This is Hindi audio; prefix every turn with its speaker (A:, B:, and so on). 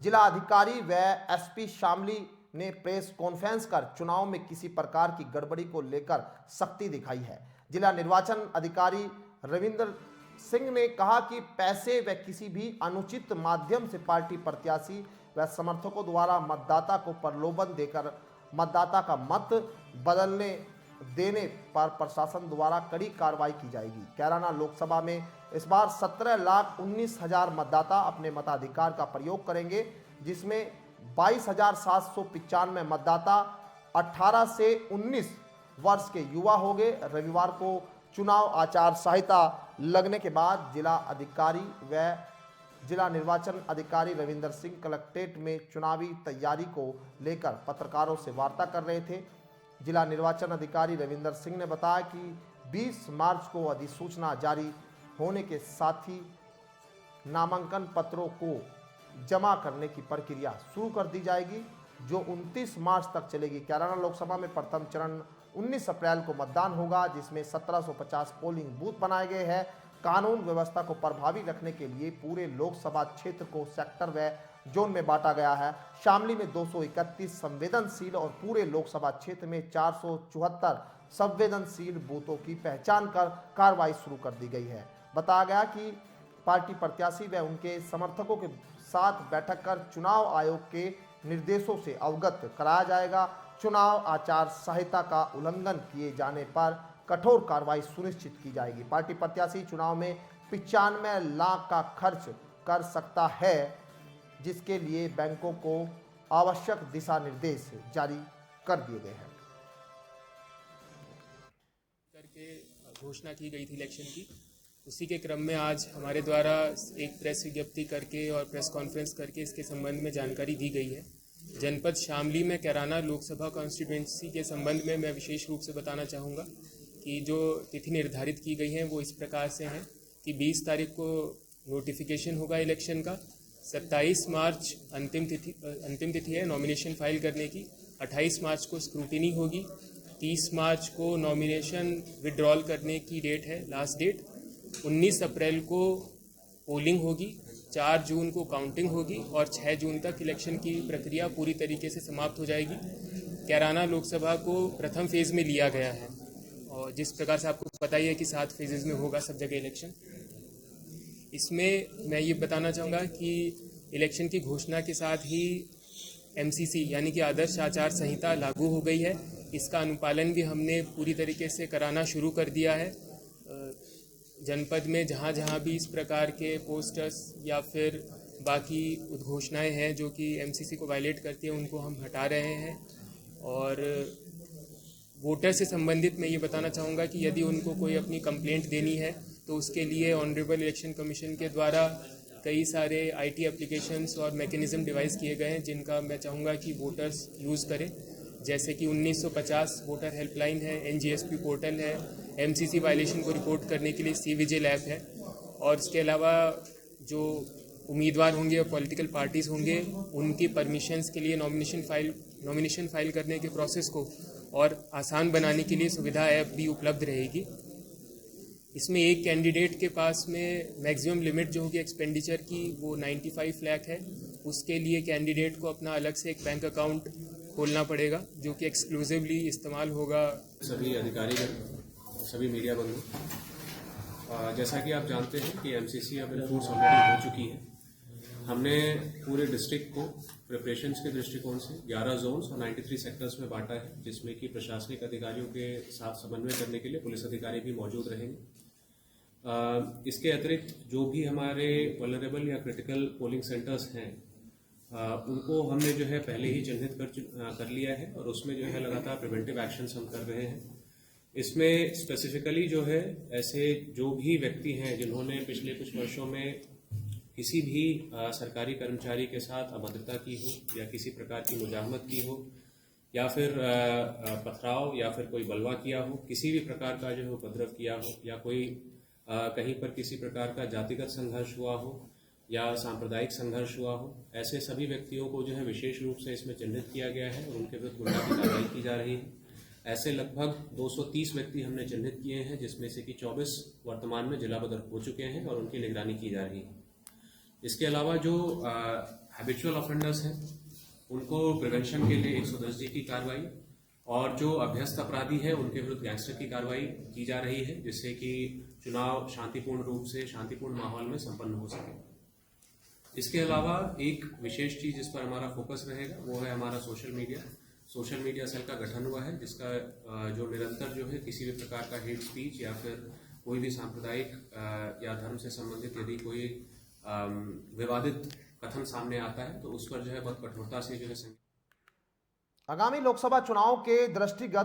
A: जिला अधिकारी व एसपी शामली ने प्रेस कॉन्फ्रेंस कर चुनाव में किसी प्रकार की गड़बड़ी को लेकर सख्ती दिखाई है। जिला निर्वाचन अधिकारी रविंदर सिंह ने कहा कि पैसे व किसी भी अनुचित माध्यम से पार्टी प्रत्याशी व समर्थकों द्वारा मतदाता को प्रलोभन देकर मतदाता का मत बदलने देने पर प्रशासन द्वारा कड़ी कार्रवाई की जाएगी। कैराना लोकसभा में इस बार 17,19,000 मतदाता अपने मताधिकार का प्रयोग करेंगे, जिसमें 22,795 मतदाता 18 से 19 वर्ष के युवा होंगे। रविवार को चुनाव आचार संहिता लगने के बाद जिला अधिकारी व जिला निर्वाचन अधिकारी रविंदर सिंह कलेक्ट्रेट में चुनावी तैयारी को लेकर पत्रकारों से वार्ता कर रहे थे। जिला निर्वाचन अधिकारी रविंदर सिंह ने बताया कि 20 मार्च को अधिसूचना जारी होने के साथ ही नामांकन पत्रों को जमा करने की प्रक्रिया शुरू कर दी जाएगी, जो 29 मार्च तक चलेगी। कैराना लोकसभा में प्रथम चरण 19 अप्रैल को मतदान होगा, जिसमें 1750 पोलिंग बूथ बनाए गए हैं। कानून व्यवस्था को प्रभावी रखने के लिए पूरे लोकसभा क्षेत्र को सेक्टर व जोन में बांटा गया है। शामली में 231 संवेदनशील और पूरे लोकसभा क्षेत्र में 474 संवेदनशील बूथों की पहचान कर कार्रवाई शुरू कर दी गई है। बताया गया कि पार्टी प्रत्याशी व उनके समर्थकों के साथ बैठक कर चुनाव आयोग के निर्देशों से अवगत कराया जाएगा। चुनाव आचार संहिता का उल्लंघन किए जाने पर कठोर कार्रवाई सुनिश्चित की जाएगी। पार्टी प्रत्याशी चुनाव में 95 लाख का खर्च कर सकता है, जिसके लिए बैंकों को आवश्यक दिशा निर्देश जारी कर दिए गए हैं।
B: करके घोषणा की गई थी इलेक्शन की, उसी के क्रम में आज हमारे द्वारा एक प्रेस विज्ञप्ति करके और प्रेस कॉन्फ्रेंस करके इसके संबंध में जानकारी दी गई है। जनपद शामली में कैराना लोकसभा कॉन्स्टिट्यूंसी के संबंध में मैं विशेष रूप से बताना चाहूँगा कि जो तिथि निर्धारित की गई हैं वो इस प्रकार से हैं कि 20 तारीख को नोटिफिकेशन होगा इलेक्शन का, 27 मार्च अंतिम तिथि है नॉमिनेशन फाइल करने की, 28 मार्च को स्क्रूटिनी होगी, 30 मार्च को नॉमिनेशन विड्रॉल करने की डेट है लास्ट डेट, 19 अप्रैल को पोलिंग होगी, 4 जून को काउंटिंग होगी और 6 जून तक इलेक्शन की प्रक्रिया पूरी तरीके से समाप्त हो जाएगी। कैराना लोकसभा को प्रथम फेज़ में लिया गया है और जिस प्रकार से आपको पता ही है कि 7 फेजेज़ में होगा सब जगह इलेक्शन। इसमें मैं ये बताना चाहूँगा कि इलेक्शन की घोषणा के साथ ही एमसीसी यानी कि आदर्श आचार संहिता लागू हो गई है। इसका अनुपालन भी हमने पूरी तरीके से कराना शुरू कर दिया है। जनपद में जहाँ जहाँ भी इस प्रकार के पोस्टर्स या फिर बाकी उद्घोषणाएं हैं जो कि एमसीसी को वायलेट करती है, उनको हम हटा रहे हैं। और वोटर से संबंधित मैं ये बताना चाहूँगा कि यदि उनको कोई अपनी कंप्लेंट देनी है तो उसके लिए ऑनरेबल इलेक्शन कमीशन के द्वारा कई सारे आईटी एप्लीकेशंस और मैकेनिज्म डिवाइस किए गए हैं, जिनका मैं चाहूँगा कि वोटर्स यूज़ करें, जैसे कि 1950 वोटर हेल्पलाइन है, एनजीएसपी पोर्टल है, एमसीसी वायलेशन को रिपोर्ट करने के लिए सीविजिल ऐप है। और इसके अलावा जो उम्मीदवार होंगे और पॉलिटिकल पार्टीज़ होंगे उनकी परमिशंस के लिए नॉमिनेशन फाइल करने के प्रोसेस को और आसान बनाने के लिए सुविधा ऐप भी उपलब्ध रहेगी। इसमें एक कैंडिडेट के पास में मैक्सिमम लिमिट जो होगी एक्सपेंडिचर की वो 95 लाख है। उसके लिए कैंडिडेट को अपना अलग से एक बैंक अकाउंट खोलना पड़ेगा, जो कि एक्सक्लूसिवली इस्तेमाल होगा।
C: सभी अधिकारी, सभी मीडिया बंधु, जैसा कि आप जानते हैं कि एमसीसी अब इन फोर्स ऑलरेडी हो चुकी है। हमने पूरे डिस्ट्रिक्ट को प्रिपरेशंस के दृष्टिकोण से 11 जोन्स और 93 सेक्टर्स में बांटा है, जिसमें कि प्रशासनिक अधिकारियों के साथ समन्वय करने के लिए पुलिस अधिकारी भी मौजूद रहेंगे। इसके अतिरिक्त जो भी हमारे वल्नरेबल या क्रिटिकल पोलिंग सेंटर्स हैं उनको हमने जो है पहले ही चिन्हित कर लिया है और उसमें जो है लगातार प्रिवेंटिव एक्शंस हम कर रहे हैं। इसमें स्पेसिफिकली जो है ऐसे जो भी व्यक्ति हैं जिन्होंने पिछले कुछ वर्षों में किसी भी सरकारी कर्मचारी के साथ अभद्रता की हो या किसी प्रकार की मुजाहमत की हो या फिर पथराव या फिर कोई बलवा किया हो, किसी भी प्रकार का जो है उपद्रव किया हो या कोई कहीं पर किसी प्रकार का जातिगत संघर्ष हुआ हो या सांप्रदायिक संघर्ष हुआ हो, ऐसे सभी व्यक्तियों को जो है विशेष रूप से इसमें चिन्हित किया गया है और उनके विरुद्ध गुंडा की कार्रवाई की जा रही है। ऐसे लगभग 230 व्यक्ति हमने चिन्हित किए हैं, जिसमें से कि 24 वर्तमान में जिला बदर हो चुके हैं और उनकी निगरानी की जा रही है। इसके अलावा जो हैबिचुअल ऑफेंडर्स हैं उनको प्रिवेंशन के लिए 110 जी की कार्रवाई, और जो अभ्यस्त अपराधी है उनके विरुद्ध गैंगस्टर की कार्रवाई की जा रही है, जिससे कि चुनाव शांतिपूर्ण रूप से शांतिपूर्ण माहौल में संपन्न हो सके। इसके अलावा एक विशेष चीज जिस पर हमारा फोकस रहेगा वो है हमारा सोशल मीडिया सेल का गठन हुआ है, जिसका जो निरंतर जो है किसी भी प्रकार का हेट स्पीच या फिर कोई भी सांप्रदायिक या धर्म से संबंधित यदि कोई विवादित कथन सामने आता है तो उस पर जो है बहुत कठोरता से जो है
A: आगामी लोकसभा चुनाव के दृष्टिगत